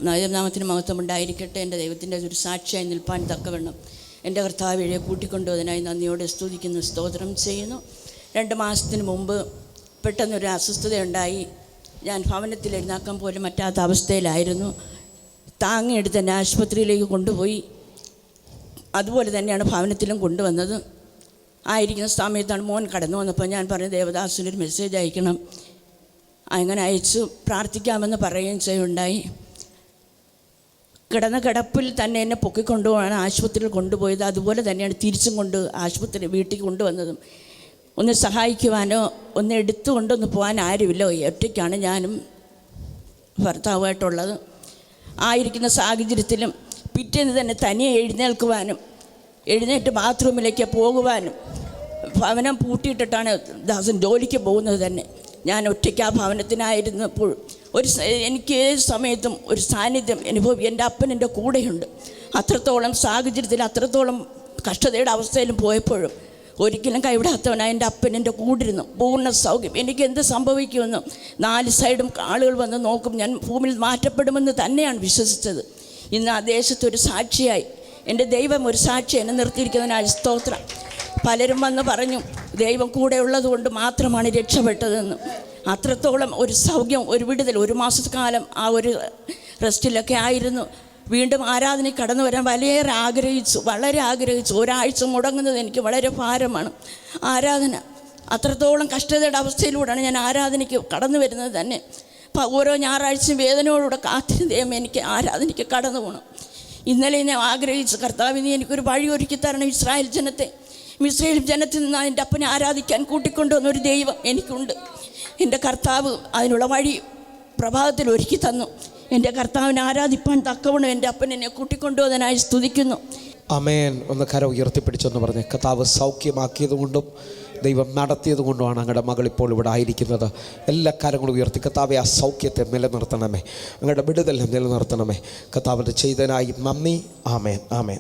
നാമത്തിന് മഹത്വം ഉണ്ടായിരിക്കട്ടെ. എൻ്റെ ദൈവത്തിൻ്റെ ഒരു സാക്ഷിയായി നിൽപ്പാൻ തക്കവണ്ണം എൻ്റെ കർത്താവിനെ കൂട്ടിക്കൊണ്ടുവതിനായി നന്ദിയോടെ സ്തുതിക്കുന്നു, സ്തോത്രം ചെയ്യുന്നു. 2 മാസത്തിന് മുമ്പ് പെട്ടെന്നൊരു അസ്വസ്ഥതയുണ്ടായി. ഞാൻ ഭവനത്തിൽ എഴുന്നേക്കാൻ പോലും പറ്റാത്ത അവസ്ഥയിലായിരുന്നു. താങ്ങിയെടുത്ത് എന്നെ ആശുപത്രിയിലേക്ക് കൊണ്ടുപോയി. അതുപോലെ തന്നെയാണ് ഭവനത്തിലും കൊണ്ടുവന്നത്. ആയിരിക്കുന്ന സമയത്താണ് മോൻ കടന്നു വന്നപ്പോൾ ഞാൻ പറഞ്ഞു, ദേവദാസിനൊരു മെസ്സേജ് അയക്കണം. അങ്ങനെ അയച്ചു. പ്രാർത്ഥിക്കാമെന്ന് പറയുകയും ചെയ്യുണ്ടായി. കിടന്ന കിടപ്പിൽ തന്നെ എന്നെ പൊക്കിക്കൊണ്ടുപോകാൻ ആശുപത്രിയിൽ കൊണ്ടുപോയത്. അതുപോലെ തന്നെയാണ് തിരിച്ചും കൊണ്ട് വീട്ടിൽ കൊണ്ടുവന്നതും. ഒന്ന് സഹായിക്കുവാനോ ഒന്ന് എടുത്തുകൊണ്ടൊന്ന് പോകാൻ ആരുമില്ല. ഒറ്റയ്ക്കാണ് ഞാനും ഭർത്താവുമായിട്ടുള്ളത്. ആയിരിക്കുന്ന സാഹചര്യത്തിലും പിറ്റേന്ന് തന്നെ തനിയെ എഴുന്നേറ്റ് ബാത്റൂമിലേക്ക് പോകുവാനും ഭവനം പൂട്ടിയിട്ടിട്ടാണ് ദാസൻ ജോലിക്ക് പോകുന്നത് തന്നെ. ഞാൻ ഒറ്റയ്ക്ക് ആ ഭവനത്തിനായിരുന്നപ്പോൾ എനിക്ക് ഏത് സമയത്തും ഒരു സാന്നിധ്യം അനുഭവം. എൻ്റെ അപ്പൻ എൻ്റെ കൂടെയുണ്ട്. അത്രത്തോളം സാഹചര്യത്തിൽ അത്രത്തോളം കഷ്ടതയുടെ അവസ്ഥയിലും പോയപ്പോഴും ഒരിക്കലും കൈവിടാത്തവനായ എൻ്റെ അപ്പൻ എൻ്റെ കൂടിരുന്നു. പൂർണ്ണ സൗഖ്യം. എനിക്ക് എന്ത് സംഭവിക്കുമെന്നും 4 സൈഡും ആളുകൾ വന്ന് നോക്കും. ഞാൻ ഭൂമിയിൽ മാറ്റപ്പെടുമെന്ന് തന്നെയാണ് വിശ്വസിച്ചത്. ഇന്ന് ആ ദേശത്തൊരു സാക്ഷിയായി എൻ്റെ ദൈവം ഒരു സാക്ഷി എന്നെ നിർത്തിയിരിക്കുന്നതിനായി സ്തോത്രം. പലരും വന്ന് പറഞ്ഞു, ദൈവം കൂടെ ഉള്ളതുകൊണ്ട് മാത്രമാണ് രക്ഷപ്പെട്ടതെന്ന്. അത്രത്തോളം ഒരു സൗഖ്യം, ഒരു വിടുതൽ. 1 മാസക്കാലം ആ ഒരു റെസ്റ്റിലൊക്കെ ആയിരുന്നു. വീണ്ടും ആരാധനയ്ക്ക് കടന്നു വരാൻ വളരെ ആഗ്രഹിച്ചു. ഒരാഴ്ച മുടങ്ങുന്നത് എനിക്ക് വളരെ ഭാരമാണ്. ആരാധന അത്രത്തോളം കഷ്ടതയുടെ അവസ്ഥയിലൂടെയാണ് ഞാൻ ആരാധനയ്ക്ക് കടന്നു വരുന്നത് തന്നെ. ഓരോ ഞായറാഴ്ചയും വേദനയോടുകൂടെ കാത്തിരുന്നേം എനിക്ക് ആരാധനയ്ക്ക് കടന്നു പോകണം. ഇന്നലെ ഞാൻ ആഗ്രഹിച്ചു, കർത്താവ് നീ എനിക്കൊരു വഴി ഒരുക്കി തരണം. ഇസ്രായേൽ ജനത്തിൽ നിന്ന് എൻ്റെ അപ്പനെ ആരാധിക്കാൻ കൂട്ടിക്കൊണ്ടുവന്നൊരു ദൈവം എനിക്കുണ്ട്. എൻ്റെ കർത്താവ് അതിനുള്ള വഴി പ്രഭാതത്തിൽ ഒരുക്കി തന്നു. എൻ്റെ കർത്താവിനെ ആരാധിപ്പാൻ തക്കവണ്ണം എൻ്റെ അപ്പൻ എന്നെ കൂട്ടിക്കൊണ്ടുവന്നതിനായി സ്തുതിക്കുന്നു. ആമേൻ. ഒന്ന് കരം ഉയർത്തിപ്പിടിച്ചെന്ന് പറഞ്ഞ്, കർത്താവ് സൗഖ്യമാക്കിയതുകൊണ്ടും ദൈവം നടത്തിയതുകൊണ്ടുമാണ് അങ്ങയുടെ മകൾ ഇപ്പോൾ ഇവിടെ ആയിരിക്കുന്നത്. എല്ലാ കാര്യങ്ങളും ഉയർത്തി, കർത്താവെ ആ സൗഖ്യത്തെ നിലനിർത്തണമേ, അങ്ങയുടെ വിടുതൽ നിലനിർത്തണമേ. കർത്താവിൻ്റെ ചെയ്തതിനായി നന്ദി. ആമേൻ, ആമേൻ.